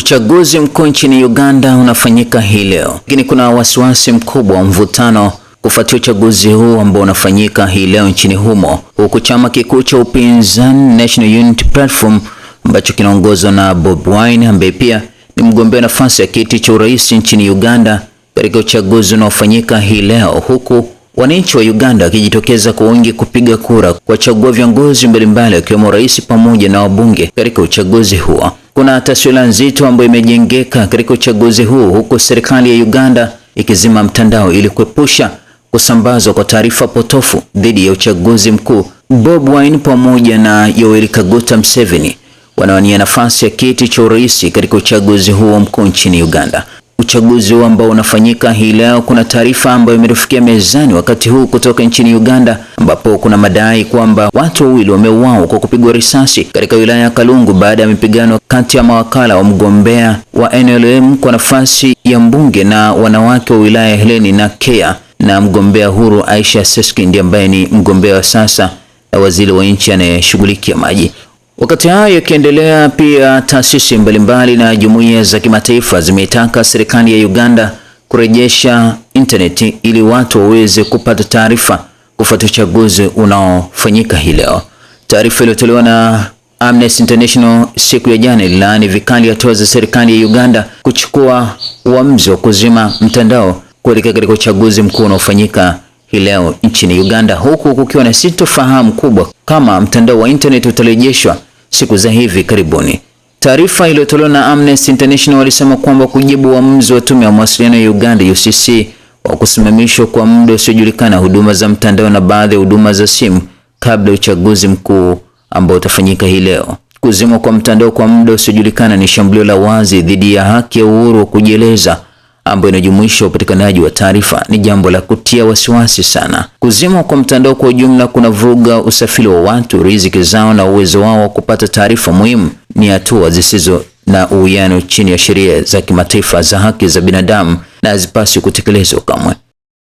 Uchaguzi mkuu nchini Uganda unafanyika hii leo, lakini kuna wasiwasi mkubwa wa mvutano kufuatia uchaguzi huu ambao unafanyika hii leo nchini humo, huku chama kikuu cha upinzani National Unity Platform ambacho kinaongozwa na Bobi Wine ambaye pia ni mgombea nafasi ya kiti cha urais nchini Uganda katika uchaguzi unaofanyika hii leo, huku wananchi wa Uganda wakijitokeza kwa wingi kupiga kura kuwachagua viongozi mbalimbali wakiwemo rais pamoja na wabunge katika uchaguzi huo. Kuna taswira nzito ambayo imejengeka katika uchaguzi huu, huku serikali ya Uganda ikizima mtandao ili kuepusha kusambazwa kwa taarifa potofu dhidi ya uchaguzi mkuu. Bobi Wine pamoja na Yoweri Kaguta Museveni wanawania nafasi ya kiti cha urais katika uchaguzi huo mkuu nchini Uganda. Uchaguzi huu ambao unafanyika hii leo, kuna taarifa ambayo imerufikia mezani wakati huu kutoka nchini Uganda, ambapo kuna madai kwamba watu wawili wameuawa kwa kupigwa risasi katika wilaya ya Kalungu baada ya mapigano kati ya mawakala wa mgombea wa NLM kwa nafasi ya mbunge na wanawake wa wilaya ya Heleni na Kea na mgombea huru Aisha Seskind ambaye ni mgombea wa sasa na waziri wa nchi anayeshughulikia maji. Wakati hayo yakiendelea, pia taasisi mbalimbali na jumuiya za kimataifa zimetaka serikali ya Uganda kurejesha intaneti ili watu waweze kupata taarifa kufuatia uchaguzi unaofanyika hii leo. Taarifa iliyotolewa na Amnesty International siku ya jana ililaani vikali hatua za serikali ya Uganda kuchukua uamuzi wa kuzima mtandao kuelekea katika uchaguzi mkuu unaofanyika hii leo nchini Uganda, huku kukiwa na sintofahamu kubwa kama mtandao wa internet utarejeshwa siku za hivi karibuni. Taarifa iliyotolewa na Amnesty International walisema kwamba kujibu uamuzi wa tume ya mawasiliano ya Uganda UCC wa kusimamishwa kwa muda usiojulikana huduma za mtandao na baadhi ya huduma za simu kabla ya uchaguzi mkuu ambao utafanyika hii leo. Kuzimwa kwa mtandao kwa muda usiojulikana ni shambulio la wazi dhidi ya haki ya uhuru wa kujieleza ambayo inajumuisha upatikanaji wa taarifa. Ni jambo la kutia wasiwasi sana. Kuzimwa kwa mtandao kwa ujumla kuna vuruga usafiri wa watu, riziki zao na uwezo wao wa kupata taarifa muhimu. Ni hatua zisizo na uwiano chini ya sheria za kimataifa za haki za binadamu na hazipaswi kutekelezwa kamwe.